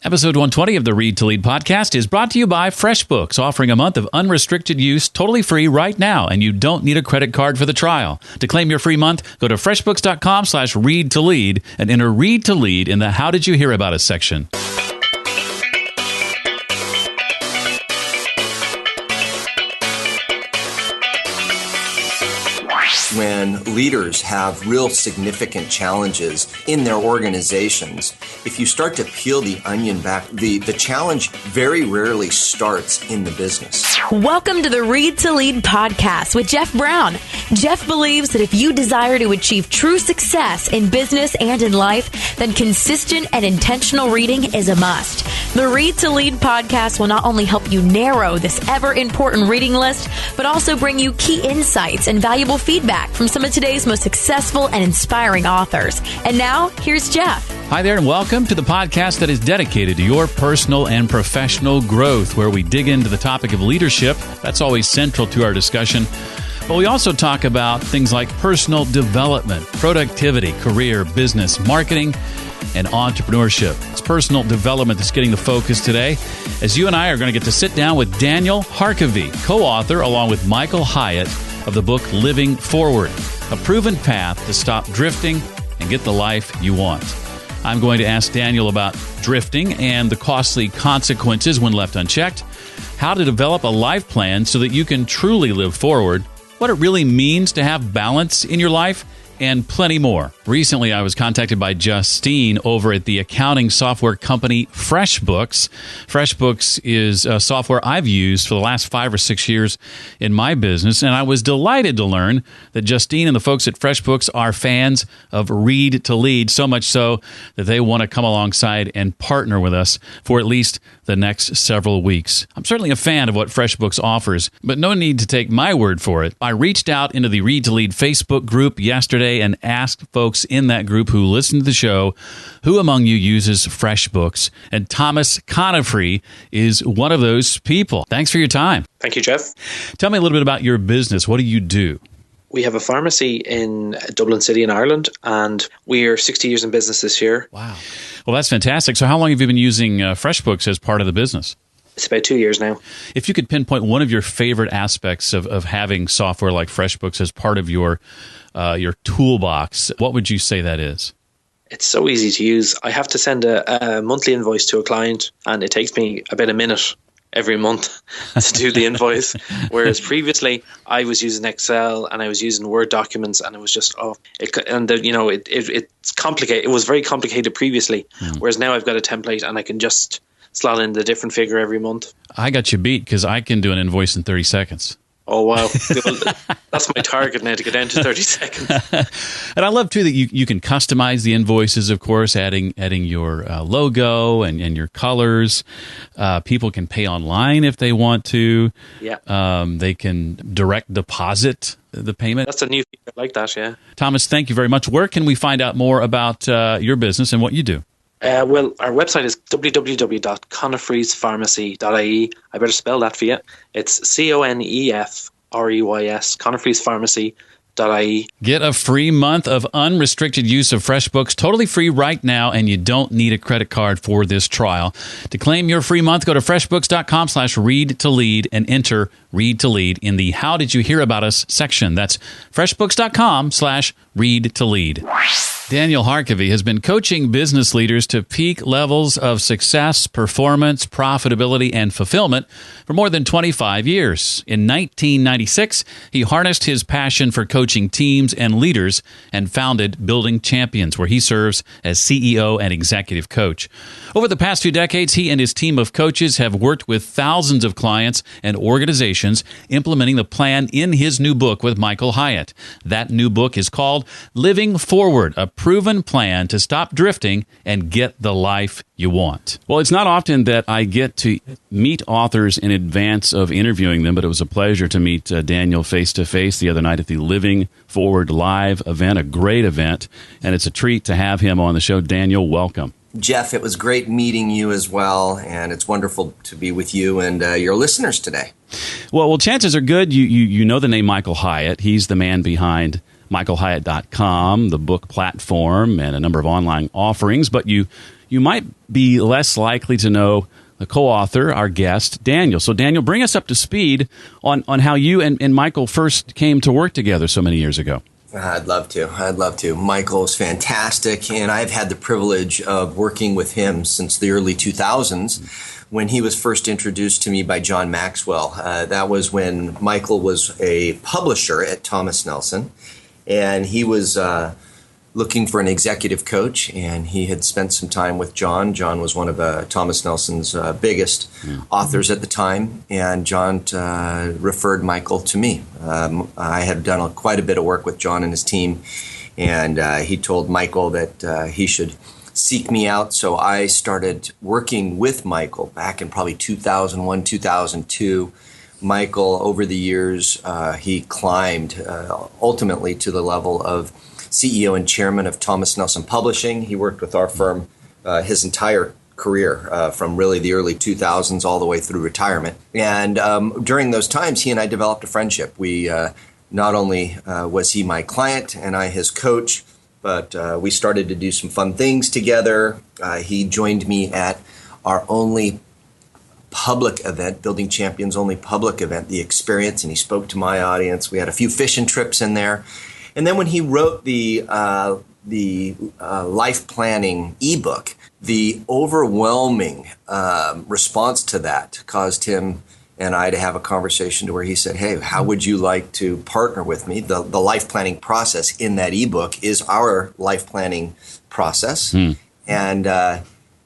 Episode 120 of the Read to Lead podcast is brought to you by FreshBooks, offering a month of unrestricted use totally free right now, and you don't need a credit card for the trial. To claim your free month, go to freshbooks.com/read-to-lead and enter Read to Lead in the How Did You Hear About Us section. When leaders have real significant challenges in their organizations, if you start to peel the onion back, the challenge very rarely starts in the business. Welcome to the Read to Lead podcast with Jeff Brown. Jeff believes that if you desire to achieve true success in business and in life, then consistent and intentional reading is a must. The Read to Lead podcast will not only help you narrow this ever-important reading list, but also bring you key insights and valuable feedback from some of today's most successful and inspiring authors. And now, here's Jeff. Hi there, and welcome to the podcast that is dedicated to your personal and professional growth, where we dig into the topic of leadership. That's always central to our discussion. But we also talk about things like personal development, productivity, career, business, marketing, and entrepreneurship. It's personal development that's getting the focus today, as you and I are going to get to sit down with Daniel Harkavy, co-author along with Michael Hyatt of the book Living Forward, a proven path to stop drifting and get the life you want. I'm going to ask Daniel about drifting and the costly consequences when left unchecked, how to develop a life plan so that you can truly live forward, what it really means to have balance in your life, and plenty more. Recently, I was contacted by Justine over at the accounting software company FreshBooks. FreshBooks is a software I've used for the last 5 or 6 years in my business, and I was delighted to learn that Justine and the folks at FreshBooks are fans of Read to Lead, so much so that they want to come alongside and partner with us for at least the next several weeks. I'm certainly a fan of what FreshBooks offers, but no need to take my word for it. I reached out into the Read to Lead Facebook group yesterday and asked folks in that group who listen to the show, who among you uses FreshBooks? And Thomas Conifrey is one of those people. Thanks for your time. Thank you, Jeff. Tell me a little bit about your business. What do you do? We have a pharmacy in Dublin City in Ireland, and we're 60 years in business this year. Wow. Well, that's fantastic. So how long have you been using FreshBooks as part of the business? It's about 2 years now. If you could pinpoint one of your favorite aspects of having software like FreshBooks as part of your toolbox, what would you say that is? It's so easy to use. I have to send a monthly invoice to a client, and it takes me about a minute every month to do the invoice. Whereas previously, I was using Excel and I was using Word documents, and it was just it's complicated. It was very complicated previously. Whereas now I've got a template and I can just slot in the different figure every month. I got you beat because I can do an invoice in 30 seconds. Oh, wow. That's my target now, to get down to 30 seconds. And I love, too, that you can customize the invoices, of course, adding your logo and your colors. People can pay online if they want to. Yeah. They can direct deposit the payment. That's a new feature like that, yeah. Thomas, thank you very much. Where can we find out more about your business and what you do? Well, our website is www.conifreyspharmacy.ie. I better spell that for you. It's CONEFREYS, conifreyspharmacy.ie. Get a free month of unrestricted use of FreshBooks, totally free right now, and you don't need a credit card for this trial. To claim your free month, go to freshbooks.com/read-to-lead and enter Read to Lead in the How Did You Hear About Us section. That's freshbooks.com/read-to-lead. Daniel Harkavy has been coaching business leaders to peak levels of success, performance, profitability, and fulfillment for more than 25 years. In 1996, he harnessed his passion for coaching teams and leaders and founded Building Champions, where he serves as CEO and executive coach. Over the past 2 decades, he and his team of coaches have worked with thousands of clients and organizations implementing the plan in his new book with Michael Hyatt. That new book is called Living Forward, a proven plan to stop drifting and get the life you want. Well, it's not often that I get to meet authors in advance of interviewing them, but it was a pleasure to meet Daniel face-to-face the other night at the Living Forward Live event, a great event, and it's a treat to have him on the show. Daniel, welcome. Jeff, it was great meeting you as well, and it's wonderful to be with you and your listeners today. Well, chances are good you know the name Michael Hyatt. He's the man behind MichaelHyatt.com, the book platform, and a number of online offerings, but you you might be less likely to know the co-author, our guest, Daniel. So, Daniel, bring us up to speed on how you and Michael first came to work together so many years ago. I'd love to. Michael is fantastic, and I've had the privilege of working with him since the early 2000s when he was first introduced to me by John Maxwell. That was when Michael was a publisher at Thomas Nelson, and he was looking for an executive coach, and he had spent some time with John. John was one of Thomas Nelson's biggest authors at the time, and John referred Michael to me. I had done quite a bit of work with John and his team, and he told Michael that he should seek me out. So I started working with Michael back in probably 2001, 2002. Michael, over the years, he climbed ultimately to the level of CEO and chairman of Thomas Nelson Publishing. He worked with our firm his entire career, from really the early 2000s all the way through retirement. And during those times, he and I developed a friendship. We not only was he my client and I his coach, but we started to do some fun things together. He joined me at our only public event, Building Champions' only public event, The Experience, and he spoke to my audience. We had a few fishing trips in there. And then when he wrote the life planning ebook, the overwhelming response to that caused him and I to have a conversation to where he said, hey, how would you like to partner with me? The life planning process in that ebook is our life planning process. And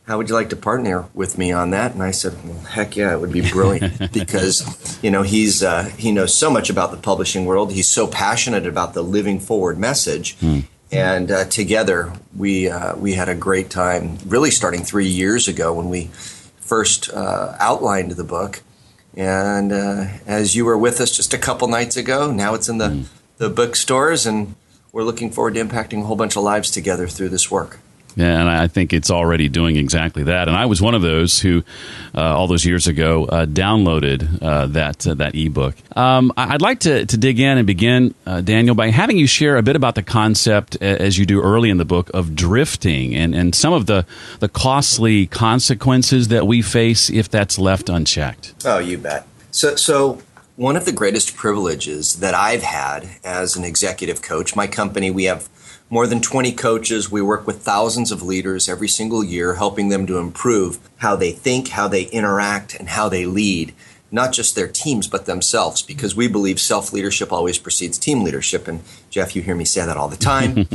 how would you like to partner with me on that? And I said, well, heck yeah, it would be brilliant because, he knows so much about the publishing world. He's so passionate about the living forward message. And together we had a great time, really starting 3 years ago when we first outlined the book. And as you were with us just a couple nights ago, now it's in the bookstores, and we're looking forward to impacting a whole bunch of lives together through this work. Yeah, and I think it's already doing exactly that. And I was one of those who, all those years ago, downloaded that ebook. I'd like to dig in and begin, Daniel, by having you share a bit about the concept, as you do early in the book, of drifting and some of the costly consequences that we face if that's left unchecked. Oh, you bet. So one of the greatest privileges that I've had as an executive coach, my company, we have more than 20 coaches. We work with thousands of leaders every single year, helping them to improve how they think, how they interact, and how they lead, not just their teams, but themselves, because we believe self-leadership always precedes team leadership. And Jeff, you hear me say that all the time.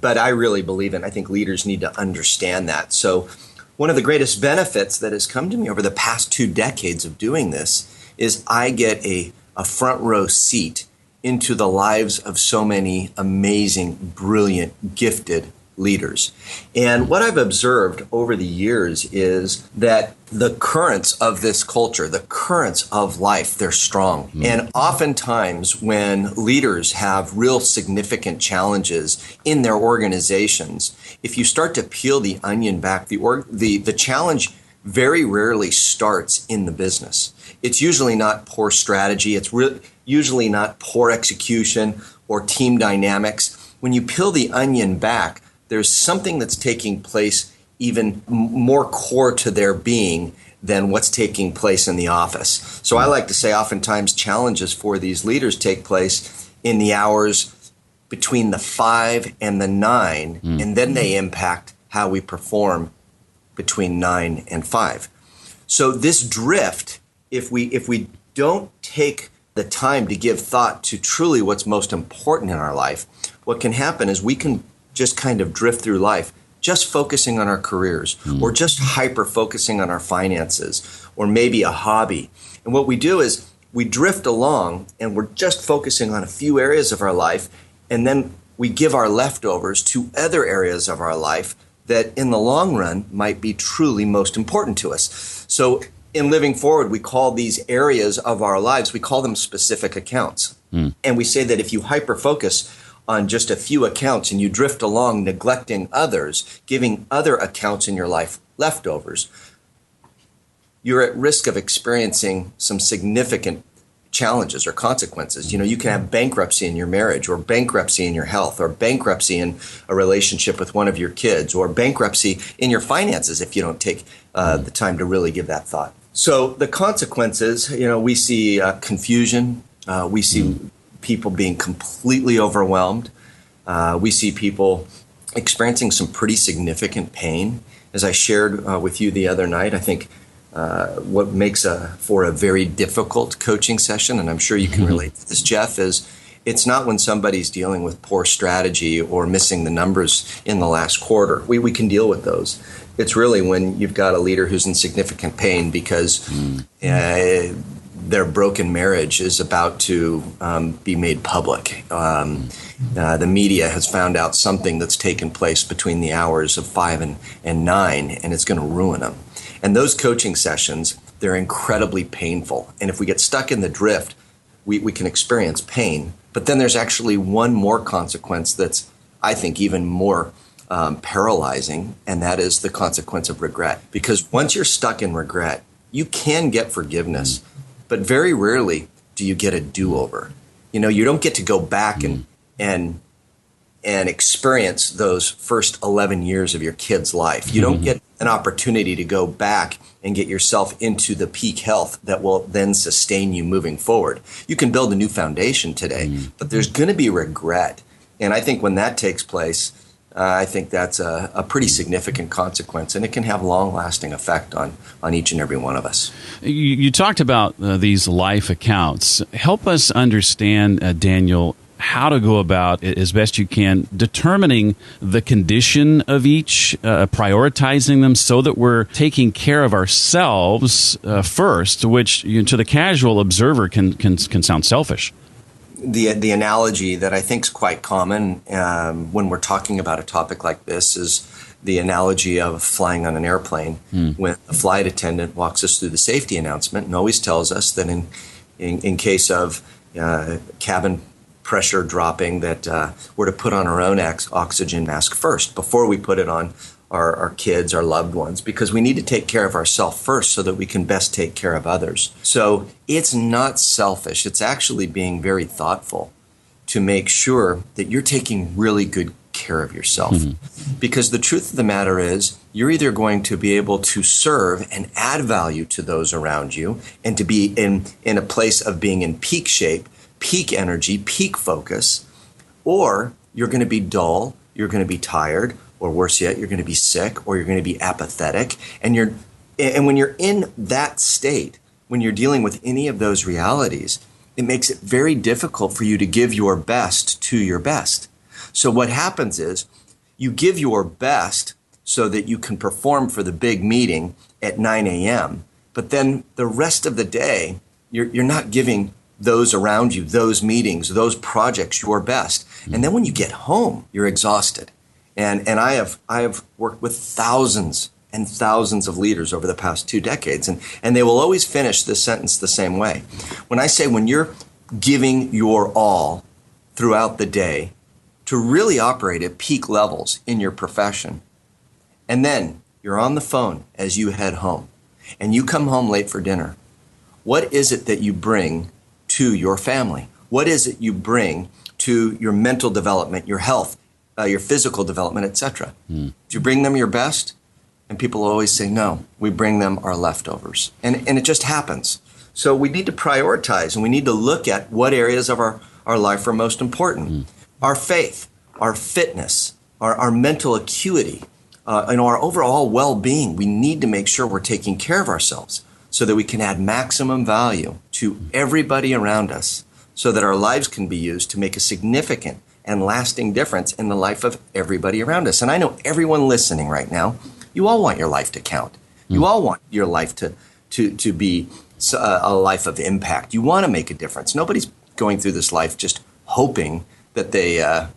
But I really believe it. I think leaders need to understand that. So one of the greatest benefits that has come to me over the past 2 decades of doing this is I get a front row seat into the lives of so many amazing, brilliant, gifted leaders. And what I've observed over the years is that the currents of this culture, the currents of life, they're strong. And oftentimes when leaders have real significant challenges in their organizations, if you start to peel the onion back, the challenge very rarely starts in the business. It's usually not poor strategy. It's usually not poor execution or team dynamics. When you peel the onion back, there's something that's taking place even more core to their being than what's taking place in the office. So I like to say oftentimes challenges for these leaders take place in the hours between the 5 and the 9, and then they impact how we perform between 9 and 5. So this drift, if we don't take the time to give thought to truly what's most important in our life, what can happen is we can just kind of drift through life, just focusing on our careers or just hyper focusing on our finances or maybe a hobby. And what we do is we drift along and we're just focusing on a few areas of our life, and then we give our leftovers to other areas of our life that in the long run might be truly most important to us. So in Living Forward, we call these areas of our lives, we call them specific accounts. And we say that if you hyper-focus on just a few accounts and you drift along neglecting others, giving other accounts in your life leftovers, you're at risk of experiencing some significant challenges or consequences. You know, you can have bankruptcy in your marriage, or bankruptcy in your health, or bankruptcy in a relationship with one of your kids, or bankruptcy in your finances if you don't take the time to really give that thought. So the consequences, you know, we see confusion. We see people being completely overwhelmed. We see people experiencing some pretty significant pain. As I shared with you the other night, I think what makes for a very difficult coaching session, and I'm sure you can relate to this, Jeff, is it's not when somebody's dealing with poor strategy or missing the numbers in the last quarter. We can deal with those. It's really when you've got a leader who's in significant pain because their broken marriage is about to be made public. The media has found out something that's taken place between the hours of 5 and 9, and it's going to ruin them. And those coaching sessions, they're incredibly painful. And if we get stuck in the drift, we can experience pain. But then there's actually one more consequence that's, I think, even more paralyzing, and that is the consequence of regret. Because once you're stuck in regret, you can get forgiveness, but very rarely do you get a do-over. You know, you don't get to go back and experience those first 11 years of your kid's life. You don't get an opportunity to go back and get yourself into the peak health that will then sustain you moving forward. You can build a new foundation today, but there's going to be regret. And I think when that takes place, I think that's a pretty significant consequence, and it can have long-lasting effect on each and every one of us. You talked about these life accounts. Help us understand, Daniel, how to go about, as best you can, determining the condition of each, prioritizing them so that we're taking care of ourselves first, which to the casual observer can sound selfish. The analogy that I think is quite common when we're talking about a topic like this is the analogy of flying on an airplane. When a flight attendant walks us through the safety announcement and always tells us that in case of cabin pressure dropping, that we're to put on our own oxygen mask first before we put it on our kids, our loved ones, because we need to take care of ourselves first so that we can best take care of others. So it's not selfish. It's actually being very thoughtful to make sure that you're taking really good care of yourself. Because the truth of the matter is, you're either going to be able to serve and add value to those around you and to be in a place of being in peak shape, peak energy, peak focus, or you're going to be dull, you're going to be tired, or worse yet, you're going to be sick, or you're going to be apathetic. And when you're in that state, when you're dealing with any of those realities, it makes it very difficult for you to give your best to your best. So what happens is you give your best so that you can perform for the big meeting at 9 a.m., but then the rest of the day, you're not giving those around you, those meetings, those projects, your best. And then when you get home, you're exhausted. And I have worked with thousands and thousands of leaders over the past 2 decades, and they will always finish this sentence the same way. When I say when you're giving your all throughout the day to really operate at peak levels in your profession, and then you're on the phone as you head home, and you come home late for dinner, what is it that you bring to your family? What is it you bring to your mental development, your health, your physical development, etc.? Do you bring them your best? And people always say, no, we bring them our leftovers. And it just happens. So we need to prioritize, and we need to look at what areas of our life are most important. Our faith, our fitness, our mental acuity, and our overall well-being. We need to make sure we're taking care of ourselves so that we can add maximum value to everybody around us, so that our lives can be used to make a significant and lasting difference in the life of everybody around us. And I know everyone listening right now, you all want your life to count. You all want your life to be a life of impact. You want to make a difference. Nobody's going through this life just hoping that they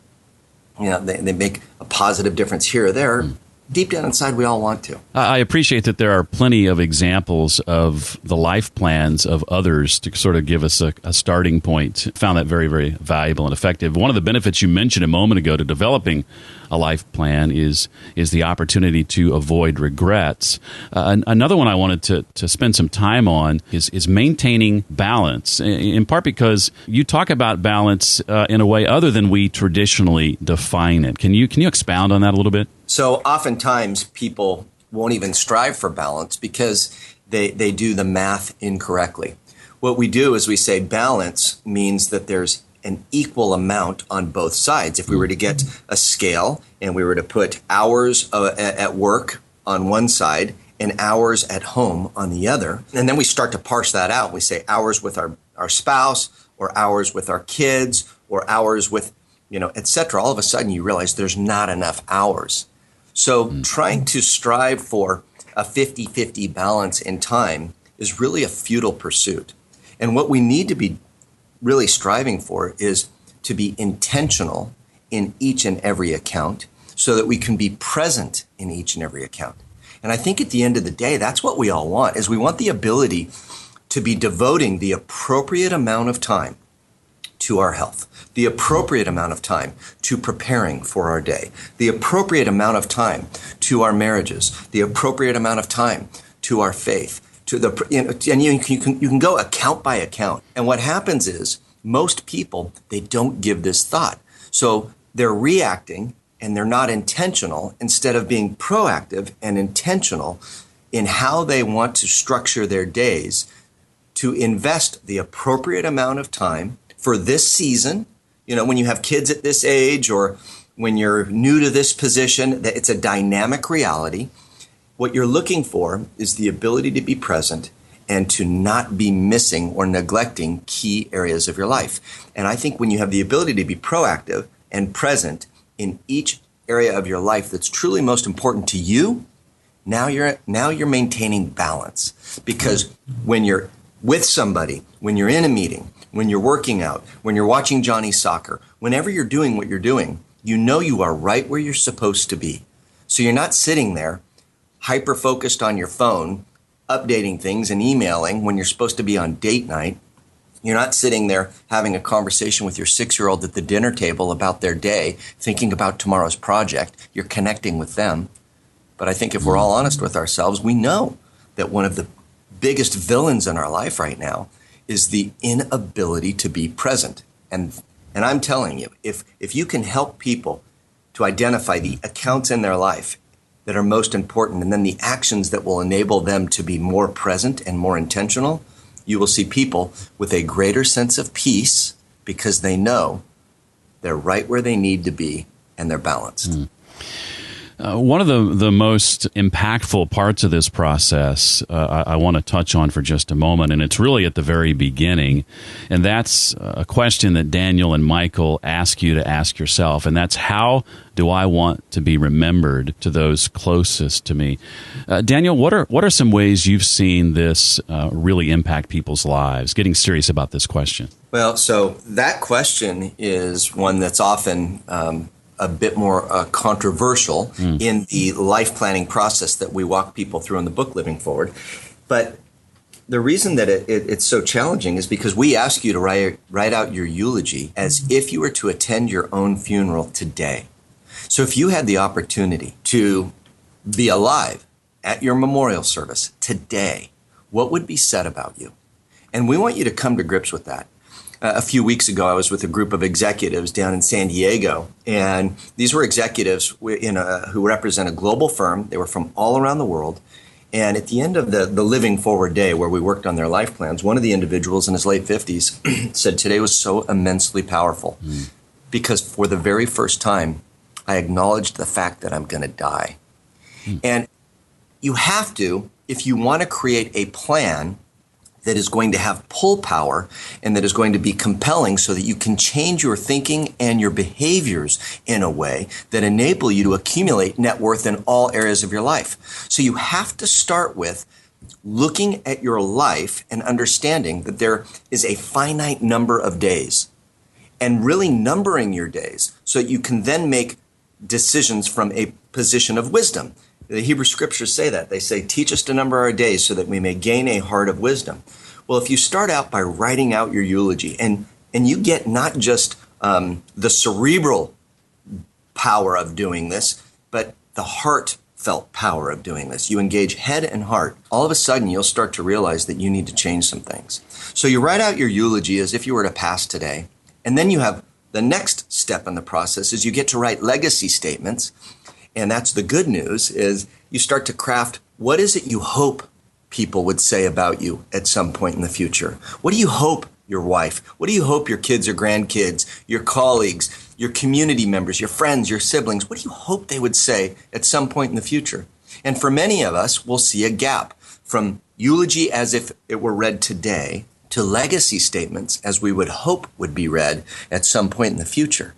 make a positive difference here or there. deep down inside, we all want to. I appreciate that there are plenty of examples of the life plans of others to sort of give us a starting point. Found that very, very valuable and effective. One of the benefits you mentioned a moment ago to developing a life plan is the opportunity to avoid regrets. Another one I wanted to spend some time on is maintaining balance, in part because you talk about balance in a way other than we traditionally define it. Can you expound on that a little bit? So oftentimes people won't even strive for balance because they do the math incorrectly. What we do is we say balance means that there's an equal amount on both sides. If we were to get a scale and we were to put hours at work on one side and hours at home on the other, and then we start to parse that out. We say hours with our spouse or hours with our kids or hours with, et cetera. All of a sudden you realize there's not enough hours. So trying to strive for a 50-50 balance in time is really a futile pursuit. And what we need to be really striving for is to be intentional in each and every account so that we can be present in each and every account. And I think at the end of the day, that's what we all want, is we want the ability to be devoting the appropriate amount of time to our health, the appropriate amount of time to preparing for our day, the appropriate amount of time to our marriages, the appropriate amount of time to our faith, and you can go account by account. And what happens is most people, they don't give this thought. So they're reacting and they're not intentional instead of being proactive and intentional in how they want to structure their days to invest the appropriate amount of time for this season. When you have kids at this age or when you're new to this position, that it's a dynamic reality. What you're looking for is the ability to be present and to not be missing or neglecting key areas of your life. And I think when you have the ability to be proactive and present in each area of your life that's truly most important to you, now you're maintaining balance. Because when you're with somebody, when you're in a meeting, when you're working out, when you're watching Johnny's soccer, whenever you're doing what you're doing, you are right where you're supposed to be. So you're not sitting there hyper-focused on your phone, updating things and emailing when you're supposed to be on date night. You're not sitting there having a conversation with your 6-year-old at the dinner table about their day, thinking about tomorrow's project. You're connecting with them. But I think if we're all honest with ourselves, we know that one of the biggest villains in our life right now is the inability to be present. And I'm telling you, if you can help people to identify the accounts in their life that are most important and then the actions that will enable them to be more present and more intentional, you will see people with a greater sense of peace because they know they're right where they need to be and they're balanced. One of the most impactful parts of this process I want to touch on for just a moment, and it's really at the very beginning, and that's a question that Daniel and Michael ask you to ask yourself, and that's how do I want to be remembered to those closest to me? Daniel, what are some ways you've seen this really impact people's lives? Getting serious about this question. Well, so that question is one that's often a bit more controversial in the life planning process that we walk people through in the book Living Forward. But the reason that it's so challenging is because we ask you to write out your eulogy as if you were to attend your own funeral today. So if you had the opportunity to be alive at your memorial service today, what would be said about you? And we want you to come to grips with that. A few weeks ago, I was with a group of executives down in San Diego, and these were executives who represent a global firm. They were from all around the world. And at the end of the Living Forward day, where we worked on their life plans, one of the individuals in his late 50s said, "Today was so immensely powerful because for the very first time, I acknowledged the fact that I'm going to die." And you have to, if you want to create a plan that is going to have pull power and that is going to be compelling so that you can change your thinking and your behaviors in a way that enable you to accumulate net worth in all areas of your life. So you have to start with looking at your life and understanding that there is a finite number of days and really numbering your days so that you can then make decisions from a position of wisdom. The Hebrew scriptures say that. They say, teach us to number our days so that we may gain a heart of wisdom. Well, if you start out by writing out your eulogy and you get not just the cerebral power of doing this, but the heartfelt power of doing this. You engage head and heart. All of a sudden, you'll start to realize that you need to change some things. So you write out your eulogy as if you were to pass today, and then you have the next step in the process is you get to write legacy statements, and that's the good news, is you start to craft what is it you hope people would say about you at some point in the future. What do you hope your wife, what do you hope your kids or grandkids, your colleagues, your community members, your friends, your siblings, what do you hope they would say at some point in the future? And for many of us, we'll see a gap from eulogy as if it were read today to legacy statements as we would hope would be read at some point in the future.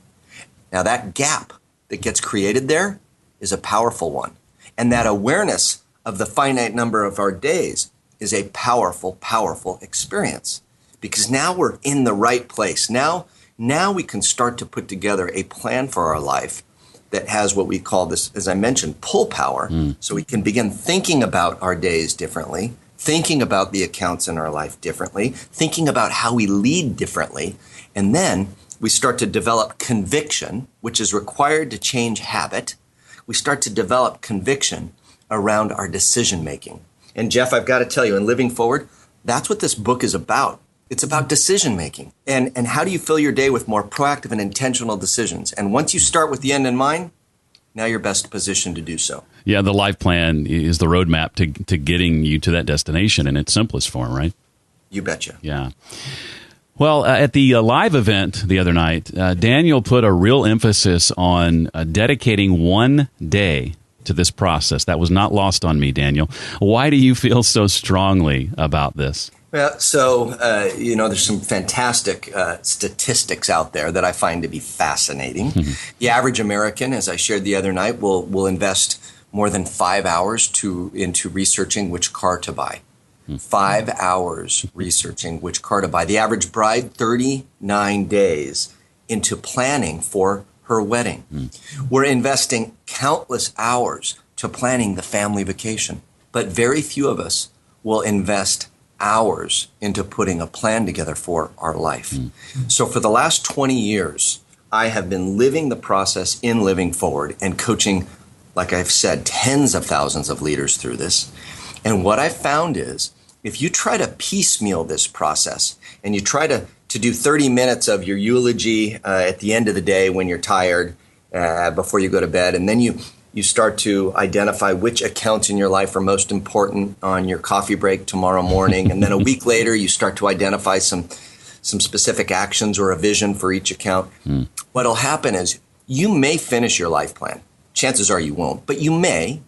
Now that gap that gets created there is a powerful one. And that awareness of the finite number of our days is a powerful, powerful experience. Because now we're in the right place. Now we can start to put together a plan for our life that has what we call this, as I mentioned, pull power. So we can begin thinking about our days differently, thinking about the accounts in our life differently, thinking about how we lead differently. And then we start to develop conviction, which is required to change habit. We start to develop conviction around our decision making. And Jeff, I've got to tell you, in Living Forward, that's what this book is about. It's about decision making. And how do you fill your day with more proactive and intentional decisions? And once you start with the end in mind, now you're best positioned to do so. Yeah, the life plan is the roadmap to getting you to that destination in its simplest form, right? You betcha. Yeah. Well, at the live event the other night, Daniel put a real emphasis on dedicating one day to this process. That was not lost on me, Daniel. Why do you feel so strongly about this? Well, so, there's some fantastic statistics out there that I find to be fascinating. The average American, as I shared the other night, will invest more than 5 hours into researching which car to buy. 5 hours researching which car to buy. The average bride, 39 days into planning for her wedding. We're investing countless hours to planning the family vacation. But very few of us will invest hours into putting a plan together for our life. So for the last 20 years, I have been living the process in Living Forward and coaching, like I've said, tens of thousands of leaders through this. And what I've found is if you try to piecemeal this process and you try to do 30 minutes of your eulogy at the end of the day when you're tired before you go to bed, and then you start to identify which accounts in your life are most important on your coffee break tomorrow morning. And then a week later, you start to identify some specific actions or a vision for each account. What'll happen is you may finish your life plan. Chances are you won't, but you may.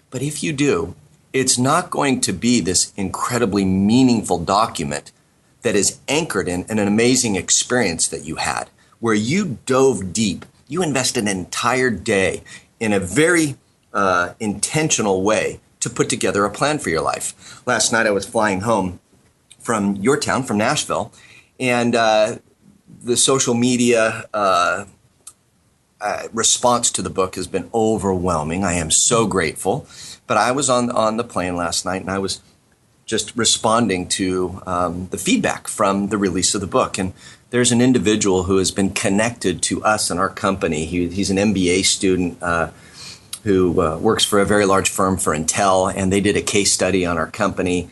But if you do, it's not going to be this incredibly meaningful document that is anchored in an amazing experience that you had, where you dove deep. You invested an entire day in a very intentional way to put together a plan for your life. Last night I was flying home from your town, from Nashville, and the social media response to the book has been overwhelming. I am so grateful. But I was on the plane last night, and I was just responding to the feedback from the release of the book. And there's an individual who has been connected to us and our company. He's an MBA student who works for a very large firm for Intel, and they did a case study on our company,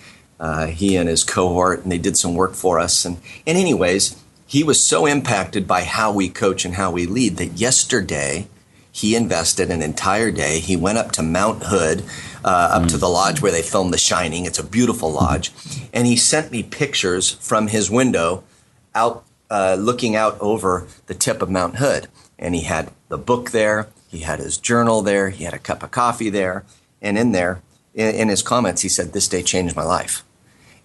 he and his cohort, and they did some work for us. And anyways, he was so impacted by how we coach and how we lead that yesterday he invested an entire day. He went up to Mount Hood, up to the lodge where they filmed The Shining. It's a beautiful lodge. And he sent me pictures from his window out, looking out over the tip of Mount Hood. And he had the book there. He had his journal there. He had a cup of coffee there. And in there, in his comments, he said, "This day changed my life."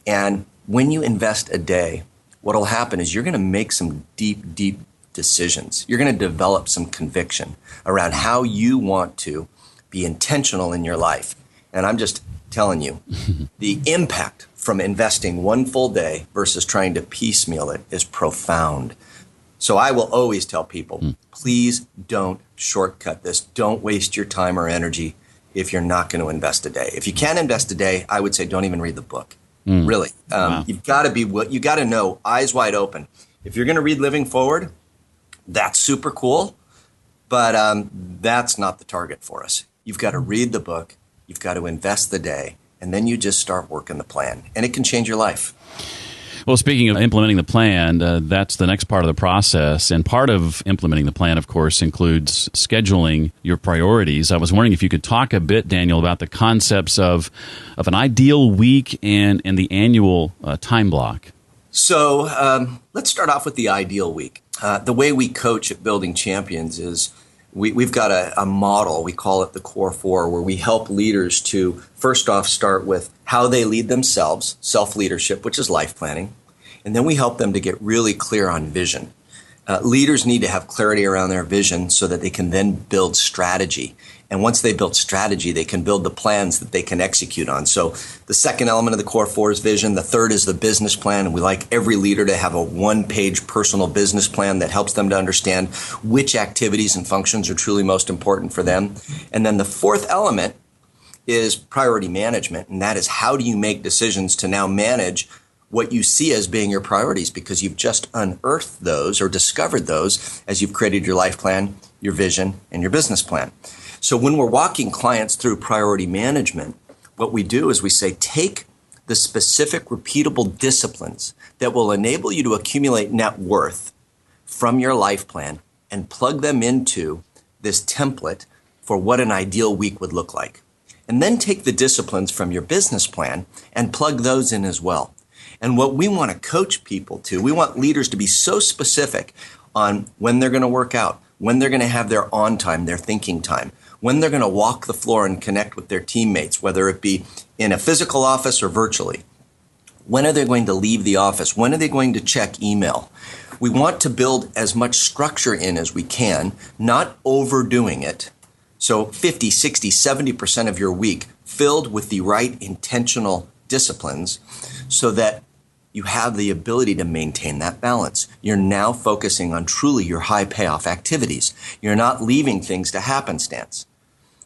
And when you invest a day, what'll happen is you're going to make some deep, deep decisions. You're going to develop some conviction around how you want to be intentional in your life. And I'm just telling you, the impact from investing one full day versus trying to piecemeal it is profound. So I will always tell people, please don't shortcut this. Don't waste your time or energy if you're not going to invest a day. If you can't invest a day, I would say don't even read the book. Really. Wow. You've got to you got to know, eyes wide open. If you're going to read Living Forward, that's super cool, but that's not the target for us. You've got to read the book, you've got to invest the day, and then you just start working the plan, and it can change your life. Well, speaking of implementing the plan, that's the next part of the process. And part of implementing the plan, of course, includes scheduling your priorities. I was wondering if you could talk a bit, Daniel, about the concepts of an ideal week and the annual time block. So let's start off with the ideal week. The way we coach at Building Champions is we've got a model, we call it the Core Four, where we help leaders to first off start with how they lead themselves, self-leadership, which is life planning. And then we help them to get really clear on vision. Leaders need to have clarity around their vision so that they can then build strategy. And once they build strategy, they can build the plans that they can execute on. So the second element of the Core Four is vision. The third is the business plan. And we like every leader to have a one-page personal business plan that helps them to understand which activities and functions are truly most important for them. And then the fourth element is priority management. And that is, how do you make decisions to now manage what you see as being your priorities, because you've just unearthed those or discovered those as you've created your life plan, your vision, and your business plan. So when we're walking clients through priority management, what we do is we say, take the specific repeatable disciplines that will enable you to accumulate net worth from your life plan and plug them into this template for what an ideal week would look like. And then take the disciplines from your business plan and plug those in as well. And what we want to coach people to, we want leaders to be so specific on when they're going to work out, when they're going to have their on time, their thinking time, when they're going to walk the floor and connect with their teammates, whether it be in a physical office or virtually. When are they going to leave the office? When are they going to check email? We want to build as much structure in as we can, not overdoing it. So 50, 60, 70% of your week filled with the right intentional disciplines so that you have the ability to maintain that balance. You're now focusing on truly your high payoff activities. You're not leaving things to happenstance.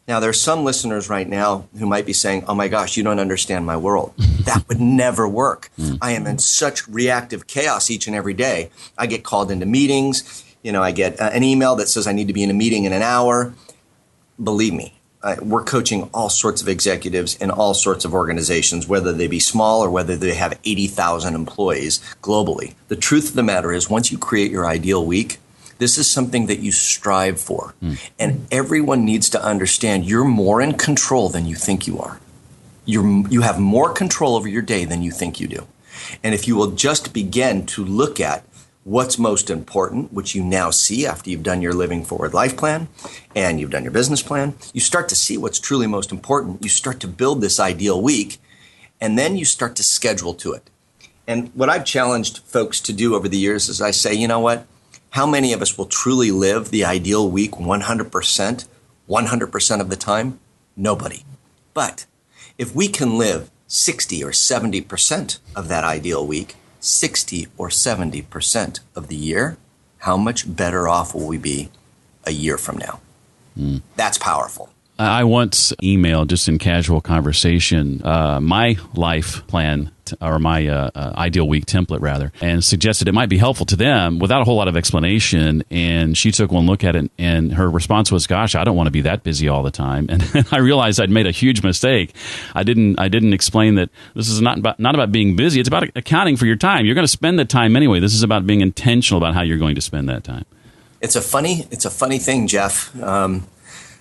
Now, there are some listeners right now who might be saying, oh my gosh, you don't understand my world. That would never work. I am in such reactive chaos each and every day. I get called into meetings. I get an email that says I need to be in a meeting in an hour. Believe me, we're coaching all sorts of executives in all sorts of organizations, whether they be small or whether they have 80,000 employees globally. The truth of the matter is, once you create your ideal week, this is something that you strive for. And everyone needs to understand you're more in control than you think you are. You have more control over your day than you think you do. And if you will just begin to look at what's most important, which you now see after you've done your Living Forward life plan and you've done your business plan, you start to see what's truly most important. You start to build this ideal week, and then you start to schedule to it. And what I've challenged folks to do over the years is I say, you know what? How many of us will truly live the ideal week 100% of the time? Nobody. But if we can live 60 or 70% of that ideal week, 60 or 70% of the year, how much better off will we be a year from now? That's powerful. I once emailed, just in casual conversation, my life plan or my ideal week template, rather, and suggested it might be helpful to them without a whole lot of explanation. And she took one look at it, and her response was, "Gosh, I don't want to be that busy all the time." And I realized I'd made a huge mistake. I didn't explain that this is not about being busy. It's about accounting for your time. You're going to spend the time anyway. This is about being intentional about how you're going to spend that time. It's a funny thing, Jeff.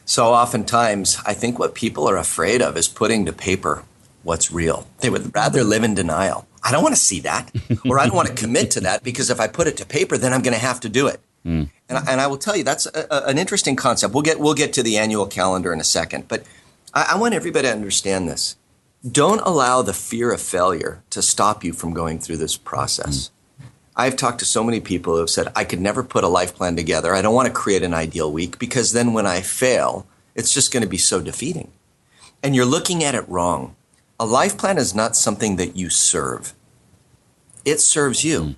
So oftentimes, I think what people are afraid of is putting to paper what's real. They would rather live in denial. I don't want to see that, or I don't want to commit to that, because if I put it to paper, then I'm going to have to do it. And I will tell you, that's an interesting concept. We'll get to the annual calendar in a second, but I want everybody to understand this. Don't allow the fear of failure to stop you from going through this process. I've talked to so many people who have said, I could never put a life plan together. I don't want to create an ideal week, because then when I fail, it's just going to be so defeating. And you're looking at it wrong. A life plan is not something that you serve. It serves you.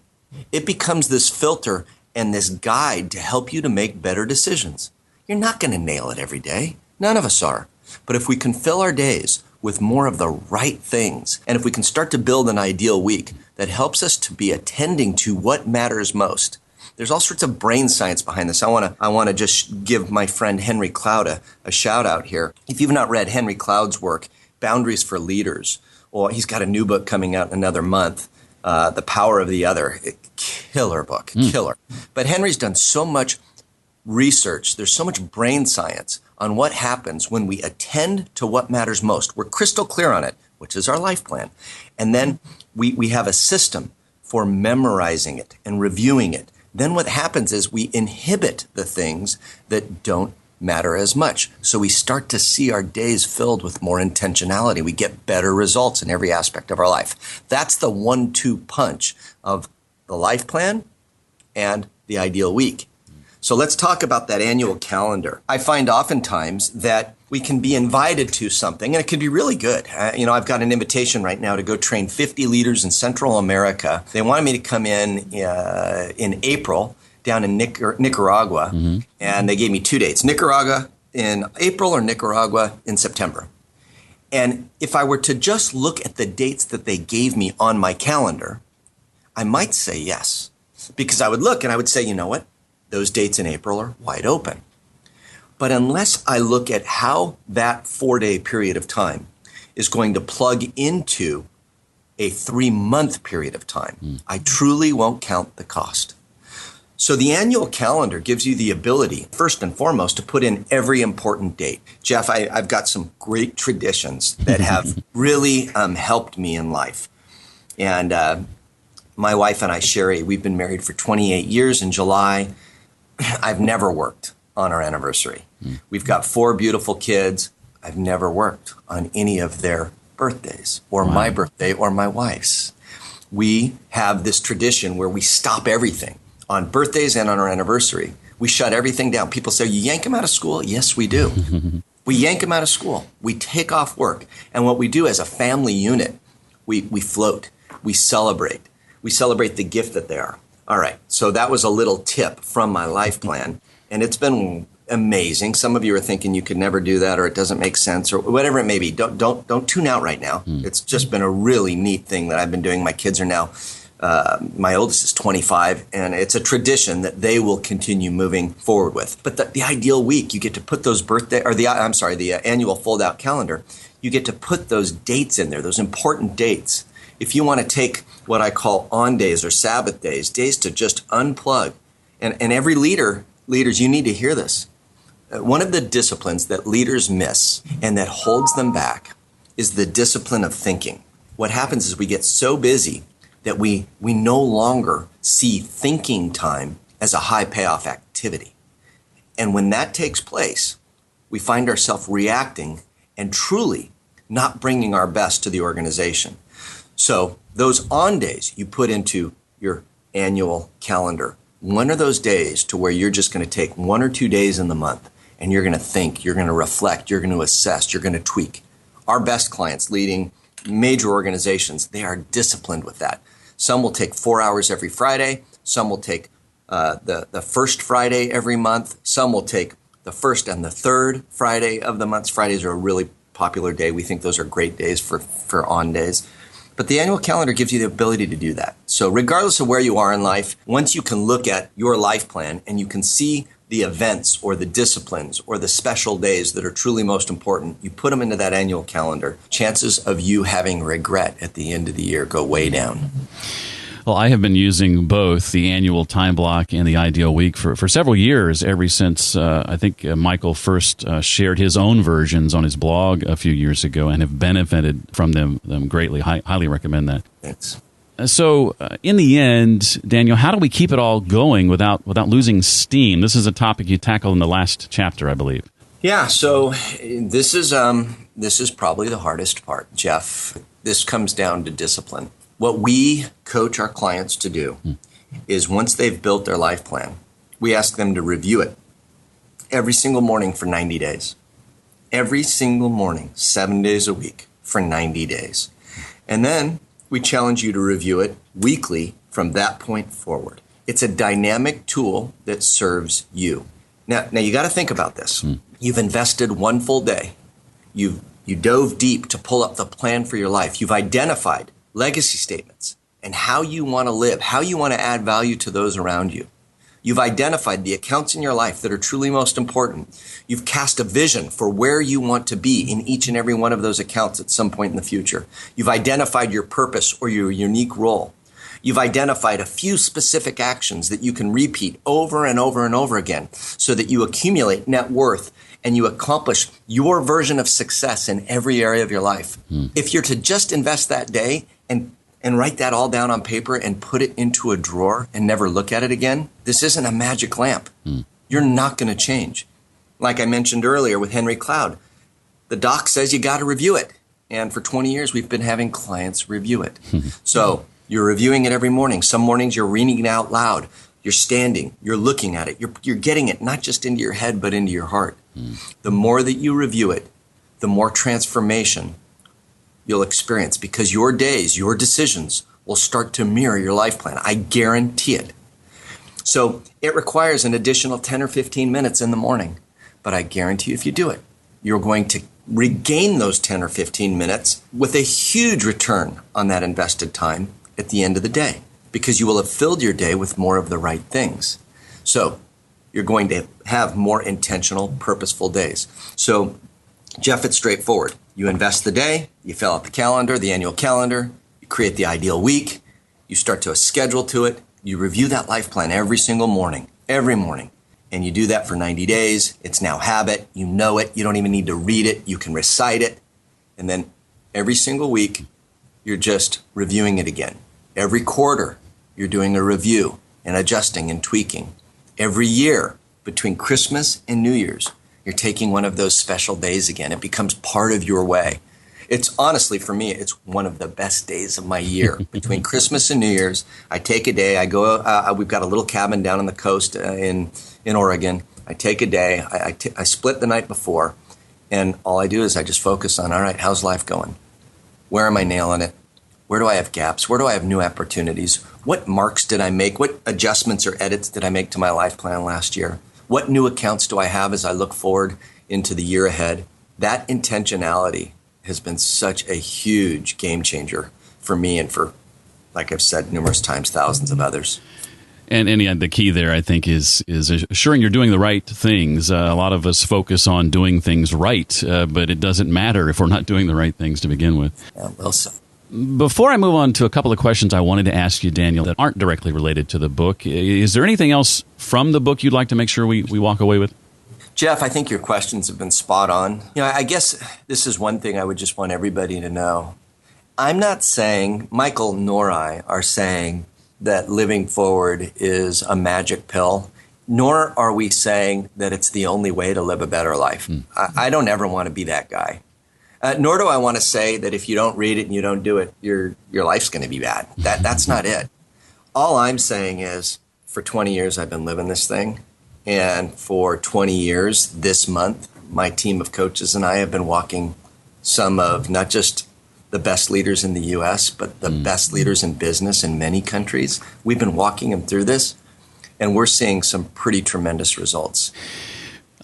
It becomes this filter and this guide to help you to make better decisions. You're not going to nail it every day. None of us are. But if we can fill our days with more of the right things, and if we can start to build an ideal week that helps us to be attending to what matters most, there's all sorts of brain science behind this. I want to just give my friend Henry Cloud a shout out here. If you've not read Henry Cloud's work, Boundaries for Leaders, or he's got a new book coming out in another month, The Power of the Other. Killer book, killer. But Henry's done so much research. There's so much brain science on what happens when we attend to what matters most. We're crystal clear on it, which is our life plan. And then we have a system for memorizing it and reviewing it. Then what happens is we inhibit the things that don't matter as much. So we start to see our days filled with more intentionality. We get better results in every aspect of our life. That's the 1-2 punch of the life plan and the ideal week. So let's talk about that annual calendar. I find oftentimes that we can be invited to something, and it can be really good. I've got an invitation right now to go train 50 leaders in Central America. They wanted me to come in April down in Nicaragua, and they gave me 2 dates, Nicaragua in April or Nicaragua in September. And if I were to just look at the dates that they gave me on my calendar, I might say yes, because I would look and I would say, you know what? Those dates in April are wide open. But unless I look at how that 4-day period of time is going to plug into a 3-month period of time, I truly won't count the cost. So the annual calendar gives you the ability, first and foremost, to put in every important date. Jeff, I've got some great traditions that have really helped me in life. And my wife and I, Sherry, we've been married for 28 years in July. I've never worked on our anniversary. We've got 4 beautiful kids. I've never worked on any of their birthdays or my birthday or my wife's. We have this tradition where we stop everything on birthdays and on our anniversary. We shut everything down. People say, you yank them out of school? Yes, we do. We yank them out of school. We take off work. And what we do as a family unit, we float. We celebrate. We celebrate the gift that they are. All right, so that was a little tip from my life plan, and it's been amazing. Some of you are thinking you could never do that, or it doesn't make sense, or whatever it may be. Don't tune out right now. It's just been a really neat thing that I've been doing. My kids are now, my oldest is 25, and it's a tradition that they will continue moving forward with. But the ideal week, you get to put those the annual fold-out calendar, you get to put those dates in there, those important dates. If you want to take what I call on days or Sabbath days to just unplug, and every leaders, you need to hear this. One of the disciplines that leaders miss and that holds them back is the discipline of thinking. What happens is we get so busy that we no longer see thinking time as a high payoff activity. And when that takes place, we find ourselves reacting and truly not bringing our best to the organization. So those on days you put into your annual calendar. When are those days to where you're just going to take 1 or 2 days in the month and you're going to think, you're going to reflect, you're going to assess, you're going to tweak? Our best clients leading major organizations, they are disciplined with that. Some will take 4 hours every Friday. Some will take the first Friday every month. Some will take the first and the third Friday of the month. Fridays are a really popular day. We think those are great days for on days. But the annual calendar gives you the ability to do that. So regardless of where you are in life, once you can look at your life plan and you can see the events or the disciplines or the special days that are truly most important, you put them into that annual calendar, chances of you having regret at the end of the year go way down. Well, I have been using both the annual time block and the ideal week for several years, ever since I think Michael first shared his own versions on his blog a few years ago, and have benefited from them greatly. Highly recommend that. Thanks. So in the end, Daniel, how do we keep it all going without losing steam? This is a topic you tackled in the last chapter, I believe. Yeah, so this is probably the hardest part, Jeff. This comes down to discipline. What we coach our clients to do is once they've built their life plan, we ask them to review it every single morning for 90 days. Every single morning, 7 days a week for 90 days. And then we challenge you to review it weekly from that point forward. It's a dynamic tool that serves you. Now you got to think about this. You've invested one full day. You dove deep to pull up the plan for your life. You've identified legacy statements and how you want to live, how you want to add value to those around you. You've identified the accounts in your life that are truly most important. You've cast a vision for where you want to be in each and every one of those accounts at some point in the future. You've identified your purpose or your unique role. You've identified a few specific actions that you can repeat over and over and over again so that you accumulate net worth and you accomplish your version of success in every area of your life. If you're to just invest that day and write that all down on paper and put it into a drawer and never look at it again, this isn't a magic lamp. You're not going to change. Like I mentioned earlier with Henry Cloud, the doc says you got to review it. And for 20 years, we've been having clients review it. So you're reviewing it every morning. Some mornings you're reading it out loud. You're standing, you're looking at it. You're getting it not just into your head, but into your heart. The more that you review it, the more transformation you'll experience because your days, your decisions will start to mirror your life plan. I guarantee it. So it requires an additional 10 or 15 minutes in the morning. But I guarantee you if you do it, you're going to regain those 10 or 15 minutes with a huge return on that invested time at the end of the day because you will have filled your day with more of the right things. So you're going to have more intentional, purposeful days. So, Jeff, it's straightforward. You invest the day, you fill out the calendar, the annual calendar, you create the ideal week, you start to schedule to it, you review that life plan every single morning, and you do that for 90 days. It's now habit, you know it, you don't even need to read it, you can recite it, and then every single week, you're just reviewing it again. Every quarter, you're doing a review and adjusting and tweaking. Every year, between Christmas and New Year's, you're taking one of those special days again. It becomes part of your way. It's honestly, for me, it's one of the best days of my year. Between Christmas and New Year's, I take a day. I go. We've got a little cabin down on the coast in Oregon. I take a day. I split the night before, and all I do is I just focus on, all right, how's life going? Where am I nailing it? Where do I have gaps? Where do I have new opportunities? What marks did I make? What adjustments or edits did I make to my life plan last year? What new accounts do I have as I look forward into the year ahead? That intentionality has been such a huge game changer for me and for, like I've said numerous times, thousands of others. And the key there, I think, is assuring you're doing the right things. A lot of us focus on doing things right, but it doesn't matter if we're not doing the right things to begin with. Yeah, well said. Before I move on to a couple of questions I wanted to ask you, Daniel, that aren't directly related to the book, is there anything else from the book you'd like to make sure we walk away with? Jeff, I think your questions have been spot on. I guess this is one thing I would just want everybody to know. I'm not saying, Michael nor I are saying that living forward is a magic pill, nor are we saying that it's the only way to live a better life. I don't ever want to be that guy. Nor do I want to say that if you don't read it and you don't do it, your life's going to be bad. That's not it. All I'm saying is for 20 years I've been living this thing. And for 20 years this month, my team of coaches and I have been walking some of not just the best leaders in the U.S., but the best leaders in business in many countries. We've been walking them through this, and we're seeing some pretty tremendous results.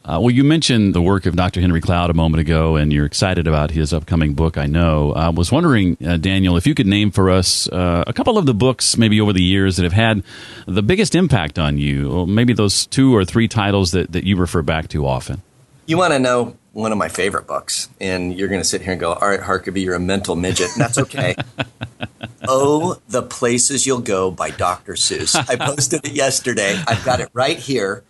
Well, you mentioned the work of Dr. Henry Cloud a moment ago, and you're excited about his upcoming book, I know. I was wondering, Daniel, if you could name for us a couple of the books maybe over the years that have had the biggest impact on you, or maybe those 2 or 3 titles that you refer back to often. You want to know one of my favorite books, and you're going to sit here and go, all right, Harkavy, you're a mental midget, and that's okay. Oh, The Places You'll Go by Dr. Seuss. I posted it yesterday. I've got it right here.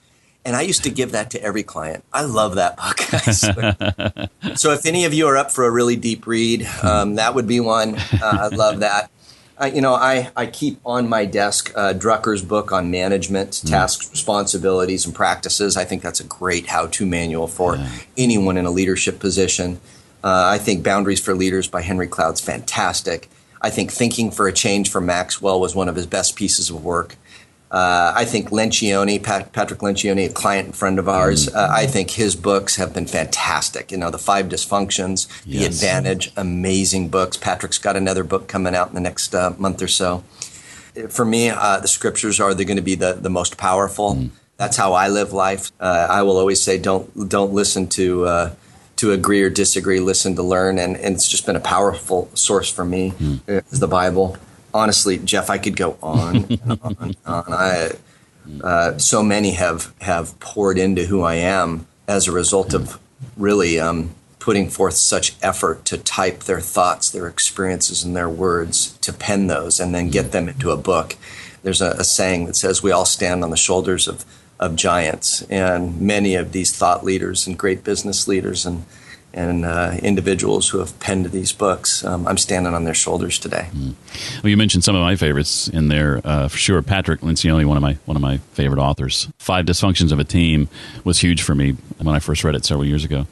And I used to give that to every client. I love that book. I swear. So if any of you are up for a really deep read, that would be one. I love that. I keep on my desk Drucker's book on management, tasks, responsibilities, and practices. I think that's a great how-to manual for anyone in a leadership position. I think Boundaries for Leaders by Henry Cloud's fantastic. I think Thinking for a Change from Maxwell was one of his best pieces of work. I think Lencioni, Patrick Lencioni, a client and friend of ours, I think his books have been fantastic. The 5 Dysfunctions, The Advantage, amazing books. Patrick's got another book coming out in the next month or so. For me, the scriptures are they're going to be the most powerful. That's how I live life. I will always say, don't listen to agree or disagree. Listen to learn, and it's just been a powerful source for me. Is the Bible. Honestly, Jeff, I could go on and on. So many have poured into who I am as a result of really putting forth such effort to type their thoughts, their experiences, and their words, to pen those and then get them into a book. There's a saying that says we all stand on the shoulders of giants, and many of these thought leaders and great business leaders and individuals who have penned these books, I'm standing on their shoulders today. Well, you mentioned some of my favorites in there, for sure. Patrick Lencioni, one of my favorite authors. 5 Dysfunctions of a Team was huge for me when I first read it several years ago.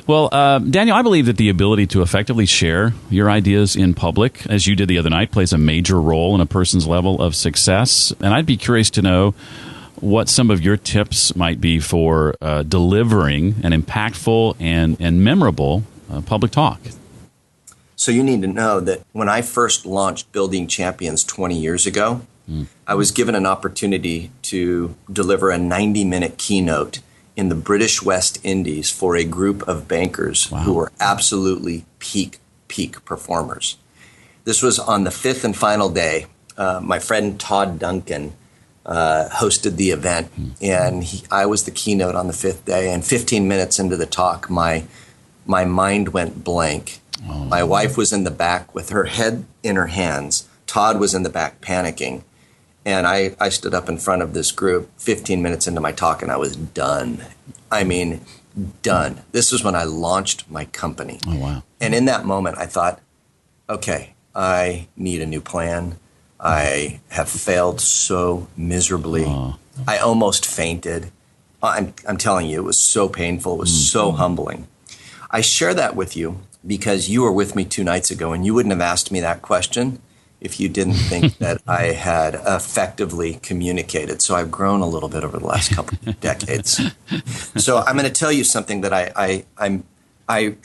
Well, Daniel, I believe that the ability to effectively share your ideas in public, as you did the other night, plays a major role in a person's level of success. And I'd be curious to know what some of your tips might be for delivering an impactful and memorable public talk. So you need to know that when I first launched Building Champions 20 years ago, I was given an opportunity to deliver a 90-minute keynote in the British West Indies for a group of bankers who were absolutely peak performers. This was on the 5th and final day. My friend Todd Duncan hosted the event, and I was the keynote on the 5th day. And 15 minutes into the talk, my mind went blank. My wife was in the back with her head in her hands. Todd was in the back panicking. And I stood up in front of this group 15 minutes into my talk, and I was done. I mean, done. This was when I launched my company. Oh, wow. And in that moment, I thought, okay, I need a new plan. I have failed so miserably. I almost fainted. I'm telling you, it was so painful. It was so humbling. I share that with you because you were with me 2 nights ago, and you wouldn't have asked me that question if you didn't think that I had effectively communicated. So I've grown a little bit over the last couple of decades. So I'm going to tell you something that I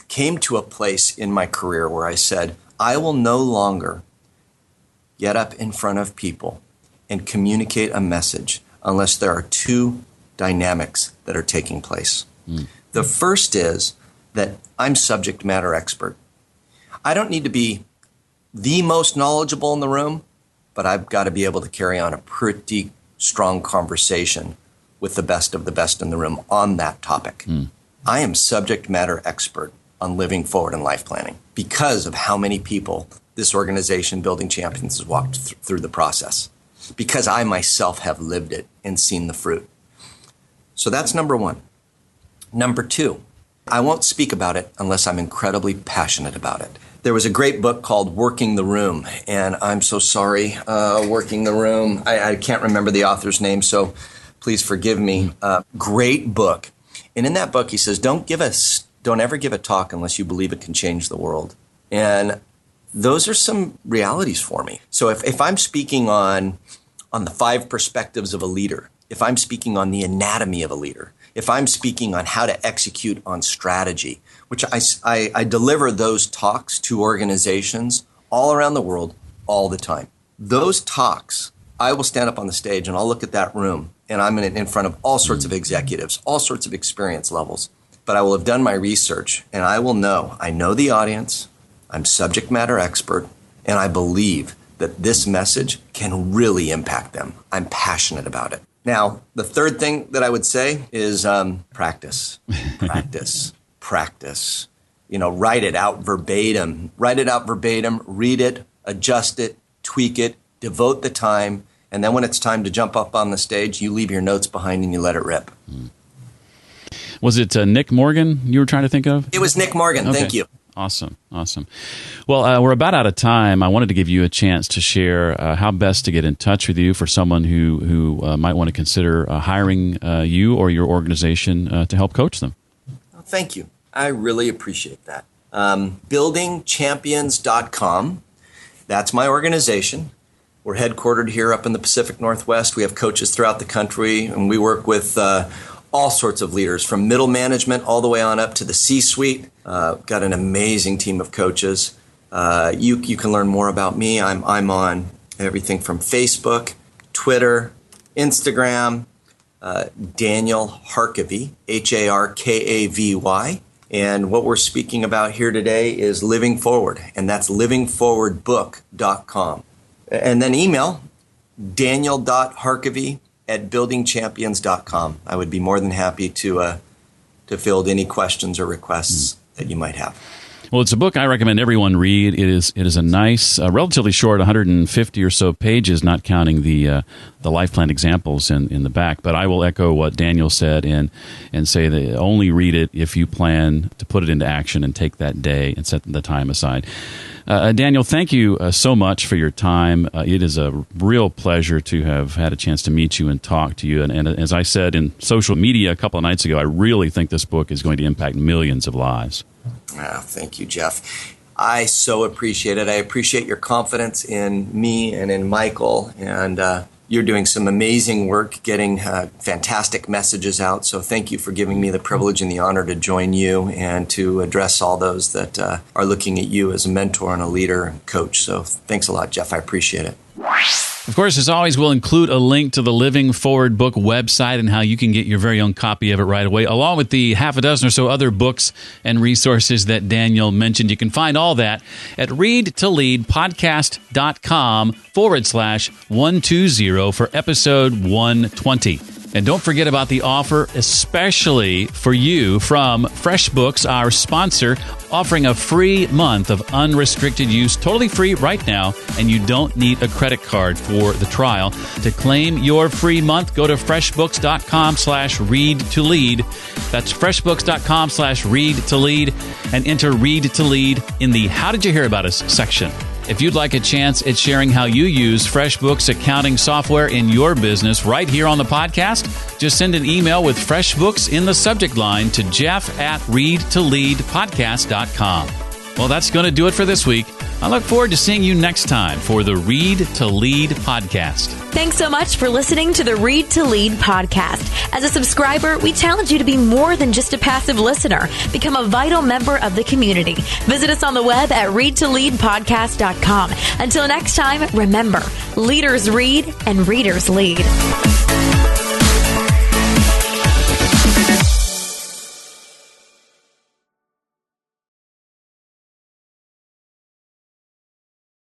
came to a place in my career where I said, I will no longer get up in front of people and communicate a message unless there are 2 dynamics that are taking place. The first is that I'm subject matter expert. I don't need to be the most knowledgeable in the room, but I've got to be able to carry on a pretty strong conversation with the best of the best in the room on that topic. I am subject matter expert on living forward in life planning because of how many people this organization, Building Champions, has walked through the process, because I myself have lived it and seen the fruit. So that's number 1. Number 2, I won't speak about it unless I'm incredibly passionate about it. There was a great book called Working the Room, and I'm so sorry, Working the Room. I can't remember the author's name, so please forgive me. Great book. And in that book, he says, don't ever give a talk unless you believe it can change the world. And those are some realities for me. So if I'm speaking on the 5 perspectives of a leader, if I'm speaking on the anatomy of a leader, if I'm speaking on how to execute on strategy, which I deliver those talks to organizations all around the world all the time. Those talks, I will stand up on the stage and I'll look at that room, and I'm in front of all sorts of executives, all sorts of experience levels. But I will have done my research, and I know the audience, I'm subject matter expert, and I believe that this message can really impact them. I'm passionate about it. Now, the third thing that I would say is practice. Practice. Write it out verbatim, read it, adjust it, tweak it, devote the time, and then when it's time to jump up on the stage, you leave your notes behind and you let it rip. Was it Nick Morgan you were trying to think of? It was Nick Morgan. Okay. Thank you. Awesome. Well, we're about out of time. I wanted to give you a chance to share how best to get in touch with you for someone who might want to consider hiring you or your organization to help coach them. Thank you. I really appreciate that. Buildingchampions.com. That's my organization. We're headquartered here up in the Pacific Northwest. We have coaches throughout the country, and we work with all sorts of leaders, from middle management all the way on up to the C-suite. Got an amazing team of coaches. You can learn more about me. I'm on everything from Facebook, Twitter, Instagram, Daniel Harkavy, Harkavy. And what we're speaking about here today is Living Forward, and that's livingforwardbook.com. And then email daniel.harkavy@buildingchampions.com. I would be more than happy to field any questions or requests that you might have. Well, it's a book I recommend everyone read. It is a nice, relatively short, 150 or so pages, not counting the life plan examples in the back. But I will echo what Daniel said and say that only read it if you plan to put it into action and take that day and set the time aside. Daniel, thank you so much for your time. It is a real pleasure to have had a chance to meet you and talk to you. And as I said in social media a couple of nights ago, I really think this book is going to impact millions of lives. Oh, thank you, Jeff. I so appreciate it. I appreciate your confidence in me and in Michael. And you're doing some amazing work getting fantastic messages out. So thank you for giving me the privilege and the honor to join you and to address all those that are looking at you as a mentor and a leader and coach. So thanks a lot, Jeff. I appreciate it. Of course, as always, we'll include a link to the Living Forward book website and how you can get your very own copy of it right away, along with the half a dozen or so other books and resources that Daniel mentioned. You can find all that at readtoleadpodcast.com/120 for episode 120. And don't forget about the offer, especially for you, from FreshBooks, our sponsor, offering a free month of unrestricted use, totally free right now, and you don't need a credit card for the trial. To claim your free month, go to freshbooks.com/readtolead. That's freshbooks.com/readtolead and enter Read to Lead in the How Did You Hear About Us section. If you'd like a chance at sharing how you use FreshBooks accounting software in your business right here on the podcast, just send an email with FreshBooks in the subject line to jeff@readtoleadpodcast.com. Well, that's going to do it for this week. I look forward to seeing you next time for the Read to Lead podcast. Thanks so much for listening to the Read to Lead podcast. As a subscriber, we challenge you to be more than just a passive listener. Become a vital member of the community. Visit us on the web at readtoleadpodcast.com. Until next time, remember, leaders read and readers lead.